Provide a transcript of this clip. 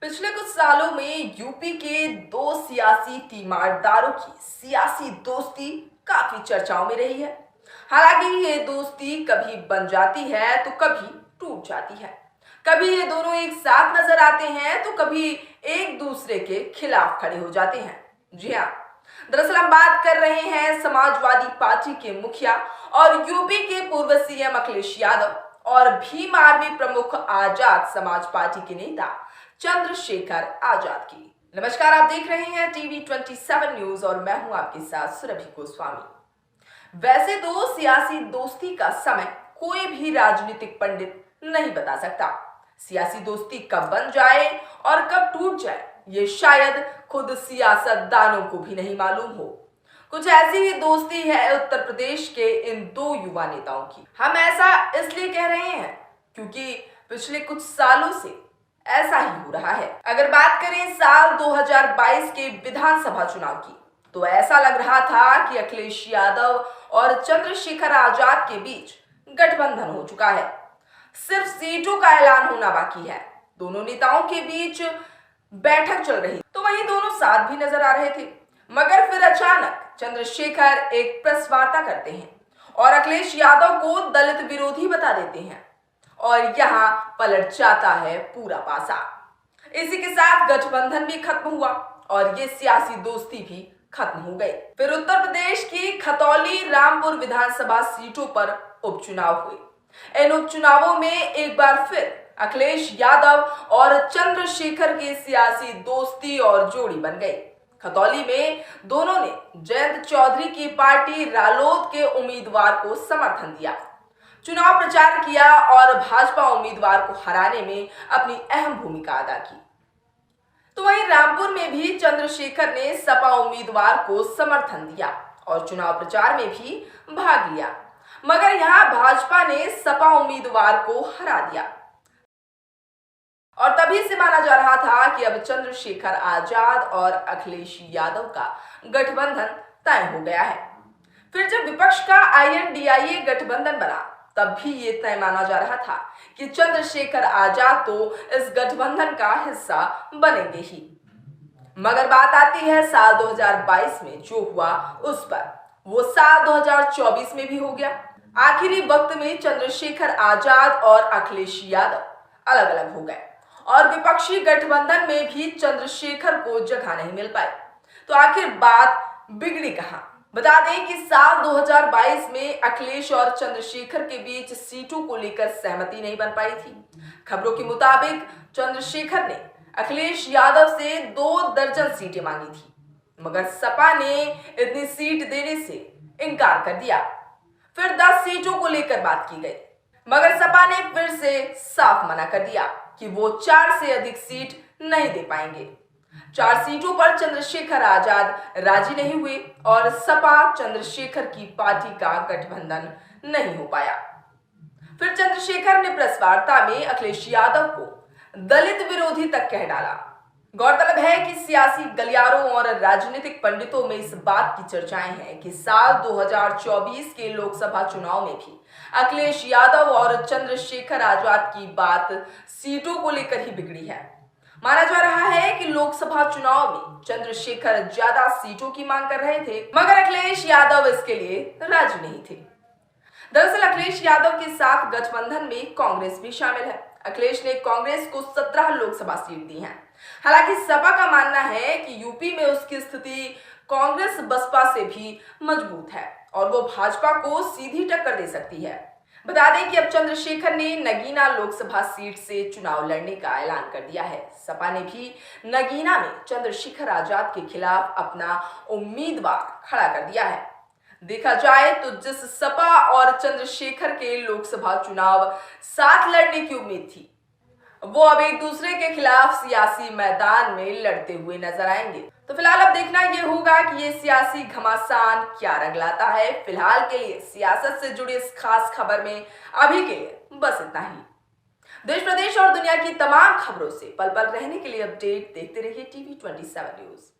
पिछले कुछ सालों में यूपी के दो सियासी तीमारदारों की सियासी दोस्ती काफी चर्चाओं में रही है। हालांकि ये दोस्ती कभी बन जाती है तो कभी टूट जाती है। कभी ये दोनों एक साथ नजर आते हैं तो कभी एक दूसरे के खिलाफ खड़े हो जाते हैं। जी हाँ, दरअसल हम बात कर रहे हैं समाजवादी पार्टी के मुखिया और यूपी के पूर्व सीएम अखिलेश यादव और भीम आर्मी प्रमुख आजाद समाज पार्टी के नेता चंद्रशेखर आजाद की। नमस्कार, आप देख रहे हैं टीवी 27 न्यूज और मैं हूं आपके साथ सुरभि गोस्वामी। वैसे तो सियासी दोस्ती का समय कोई भी राजनीतिक पंडित नहीं बता सकता। सियासी दोस्ती कब बन जाए और कब टूट जाए ये शायद खुद सियासतदानों को भी नहीं मालूम हो। कुछ ऐसी ही दोस्ती है उत्तर प्रदेश के इन दो युवा नेताओं की। हम ऐसा इसलिए कह रहे हैं क्योंकि पिछले कुछ सालों से ऐसा ही हो रहा है। अगर बात करें साल 2022 के विधानसभा चुनाव की, तो ऐसा लग रहा था कि अखिलेश यादव और चंद्रशेखर आजाद के बीच गठबंधन हो चुका है। सिर्फ सीटों का ऐलान होना बाकी है। दोनों नेताओं के बीच बैठक चल रही तो वहीं दोनों साथ भी नजर आ रहे थे, मगर फिर अचानक चंद्रशेखर एक प्रेस वार्ता करते हैं और अखिलेश यादव को दलित विरोधी बता देते हैं और यहां पलट जाता है पूरा पासा। इसी के साथ गठबंधन भी खत्म हुआ और ये सियासी दोस्ती भी खत्म हो गई। फिर उत्तर प्रदेश की खतौली रामपुर विधानसभा सीटों पर उपचुनाव हुए। इन उपचुनावों में एक बार फिर अखिलेश यादव और चंद्रशेखर की सियासी दोस्ती और जोड़ी बन गई। खतौली में दोनों ने जयंत चौधरी की पार्टी रालोद के उम्मीदवार को समर्थन दिया, चुनाव प्रचार किया और भाजपा उम्मीदवार को हराने में अपनी अहम भूमिका अदा की। तो वहीं रामपुर में भी चंद्रशेखर ने सपा उम्मीदवार को समर्थन दिया और चुनाव प्रचार में भी भाग लिया, मगर यहां भाजपा ने सपा उम्मीदवार को हरा दिया और तभी से माना जा रहा था कि अब चंद्रशेखर आजाद और अखिलेश यादव का गठबंधन तय हो गया है। फिर जब विपक्ष का INDIA गठबंधन बना, तब भी ये तय माना जा रहा था कि चंद्रशेखर आजाद तो इस गठबंधन का हिस्सा बनेंगे ही। मगर बात आती है साल 2022 में जो हुआ उस पर, वो साल 2024 में भी हो गया। आखिरी वक्त में चंद्रशेखर आजाद और अखिलेश यादव अलग अलग हो गए और विपक्षी गठबंधन में भी चंद्रशेखर को जगह नहीं मिल पाई। तो आखिर बात बिगड़ी कहां? बता दें कि साल 2022 में अखिलेश और चंद्रशेखर के बीच सीटों को लेकर सहमति नहीं बन पाई थी। खबरों के मुताबिक चंद्रशेखर ने अखिलेश यादव से 2 दर्जन सीटें मांगी थी, मगर सपा ने इतनी सीट देने से इनकार कर दिया। फिर 10 सीटों को लेकर बात की गई, मगर सपा ने फिर से साफ मना कर दिया कि वो 4 से अधिक सीट नहीं दे पाएंगे। 4 सीटों पर चंद्रशेखर आजाद राजी नहीं हुए और सपा चंद्रशेखर की पार्टी का गठबंधन नहीं हो पाया। फिर चंद्रशेखर ने प्रेस वार्ता में अखिलेश यादव को दलित विरोधी तक कह डाला। गौरतलब है कि सियासी गलियारों और राजनीतिक पंडितों में इस बात की चर्चाएं हैं कि साल 2024 के लोकसभा चुनाव में भी अखिलेश यादव और चंद्रशेखर आजाद की बात सीटों को लेकर ही बिगड़ी है। माना जा रहा है कि लोकसभा चुनाव में चंद्रशेखर ज्यादा सीटों की मांग कर रहे थे, मगर अखिलेश यादव इसके लिए राजी नहीं थे। दरअसल अखिलेश यादव के साथ गठबंधन में कांग्रेस भी शामिल है। अखिलेश ने कांग्रेस को 17 लोकसभा सीट दी हैं। हालांकि सपा का मानना है कि यूपी में उसकी स्थिति कांग्रेस बसपा से भी मजबूत है और वो भाजपा को सीधी टक्कर दे सकती है। बता दें कि अब चंद्रशेखर ने नगीना लोकसभा सीट से चुनाव लड़ने का ऐलान कर दिया है। सपा ने भी नगीना में चंद्रशेखर आजाद के खिलाफ अपना उम्मीदवार खड़ा कर दिया है। देखा जाए तो जिस सपा और चंद्रशेखर के लोकसभा चुनाव साथ लड़ने की उम्मीद थी, वो अब एक दूसरे के खिलाफ सियासी मैदान में लड़ते हुए नजर आएंगे। तो फिलहाल अब देखना ये होगा कि ये सियासी घमासान क्या रंग लाता है। फिलहाल के लिए सियासत से जुड़ी इस खास खबर में अभी के लिए बस इतना ही। देश प्रदेश और दुनिया की तमाम खबरों से पल पल रहने के लिए अपडेट देखते रहिए टीवी 27 न्यूज।